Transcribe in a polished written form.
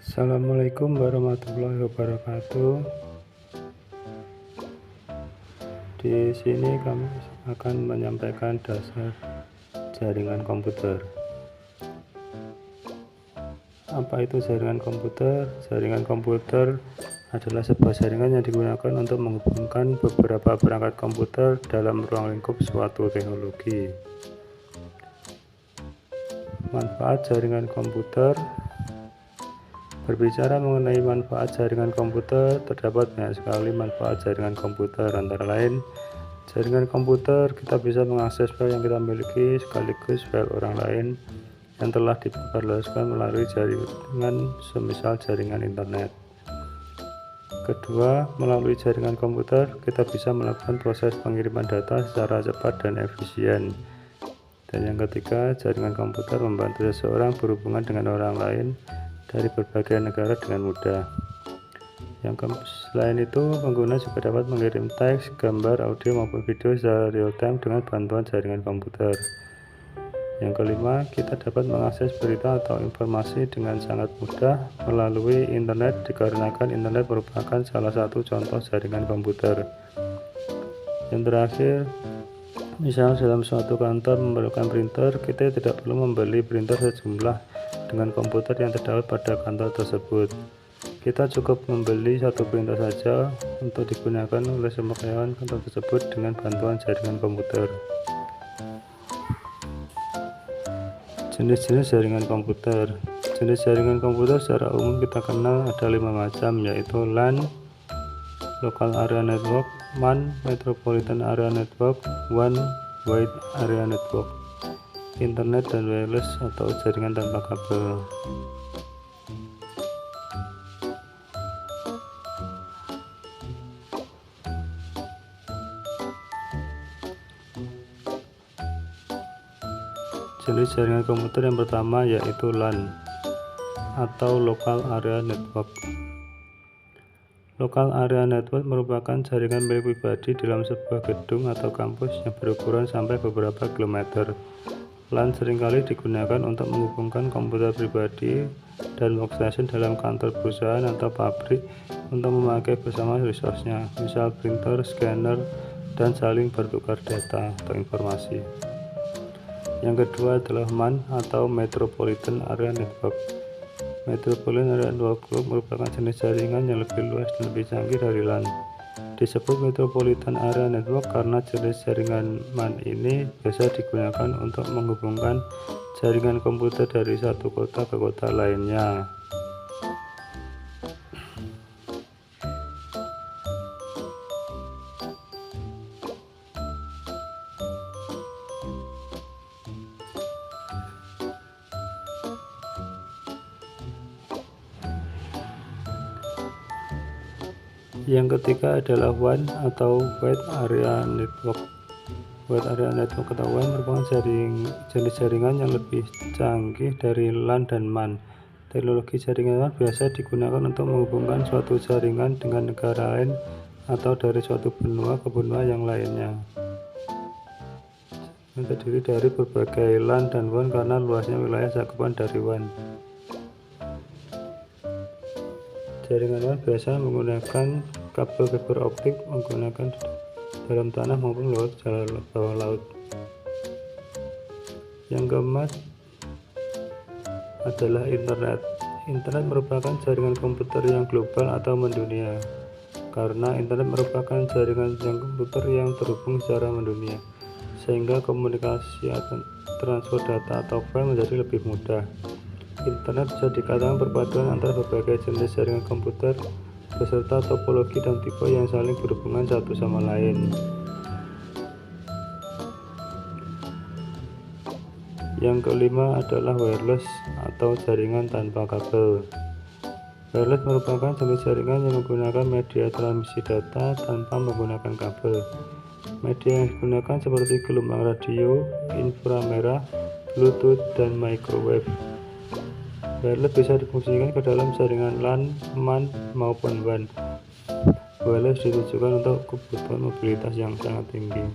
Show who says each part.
Speaker 1: Assalamualaikum warahmatullahi wabarakatuh. Di sini kami akan menyampaikan dasar jaringan komputer. Apa itu jaringan komputer? Jaringan komputer adalah sebuah jaringan yang digunakan untuk menghubungkan beberapa perangkat komputer dalam ruang lingkup suatu teknologi. Manfaat jaringan komputer. Berbicara mengenai manfaat jaringan komputer, terdapat banyak sekali manfaat jaringan komputer. Antara lain, jaringan komputer kita bisa mengakses file yang kita miliki sekaligus file orang lain yang telah disebarluaskan melalui jaringan, semisal jaringan internet. Kedua, melalui jaringan komputer kita bisa melakukan proses pengiriman data secara cepat dan efisien. Dan yang ketiga, jaringan komputer membantu seseorang berhubungan dengan orang lain dari berbagai negara dengan mudah. Selain itu, pengguna juga dapat mengirim teks, gambar, audio maupun video secara real time dengan bantuan jaringan komputer. Yang kelima, kita dapat mengakses berita atau informasi dengan sangat mudah melalui internet dikarenakan internet merupakan salah satu contoh jaringan komputer. Yang terakhir, misal dalam suatu kantor memerlukan printer, kita tidak perlu membeli printer sejumlah dengan komputer yang terdapat pada kantor tersebut. Kita cukup membeli satu printer saja untuk digunakan oleh semua karyawan kantor tersebut dengan bantuan jaringan komputer. Jenis-jenis jaringan komputer. Jenis jaringan komputer secara umum kita kenal ada 5 macam, yaitu LAN, Local Area Network, MAN, Metropolitan Area Network, WAN, Wide Area Network, internet dan wireless atau jaringan tanpa kabel. Jenis jaringan komputer yang pertama yaitu LAN atau Local Area Network. Local Area Network merupakan jaringan milik pribadi dalam sebuah gedung atau kampus yang berukuran sampai beberapa kilometer. LAN seringkali digunakan untuk menghubungkan komputer pribadi dan workstation dalam kantor perusahaan atau pabrik untuk memakai bersama resource-nya, misal printer, scanner, dan saling bertukar data atau informasi. Yang kedua adalah MAN atau Metropolitan Area Network. Metropolitan Area Network merupakan jenis jaringan yang lebih luas dan lebih canggih dari LAN. Disebut Metropolitan Area Network karena jenis jaringan MAN ini biasa digunakan untuk menghubungkan jaringan komputer dari satu kota ke kota lainnya. Yang ketiga adalah WAN atau Wide Area Network. Wide Area Network atau WAN merupakan jenis jaringan yang lebih canggih dari LAN dan MAN. Teknologi jaringan WAN biasa digunakan untuk menghubungkan suatu jaringan dengan negara lain atau dari suatu benua ke benua yang lainnya. Yang terdiri dari berbagai LAN dan WAN karena luasnya wilayah cakupan dari WAN. Jaringan WAN biasa menggunakan kabel fiber optik menggunakan dalam tanah maupun lewat jalan bawah laut. Yang keempat adalah internet. Internet merupakan jaringan komputer yang global atau mendunia. Karena internet merupakan jaringan komputer yang terhubung secara mendunia, sehingga komunikasi atau transfer data atau file menjadi lebih mudah. Internet bisa dikatakan perpaduan antara berbagai jenis jaringan komputer beserta topologi dan tipe yang saling berhubungan satu sama lain. Yang kelima adalah wireless atau jaringan tanpa kabel. Wireless merupakan jenis jaringan yang menggunakan media transmisi data tanpa menggunakan kabel. Media yang digunakan seperti gelombang radio, inframerah, Bluetooth, dan microwave. Wireless bisa difungsikan ke dalam jaringan LAN, MAN, maupun WAN. Wireless ditujukan untuk kebutuhan mobilitas yang sangat tinggi.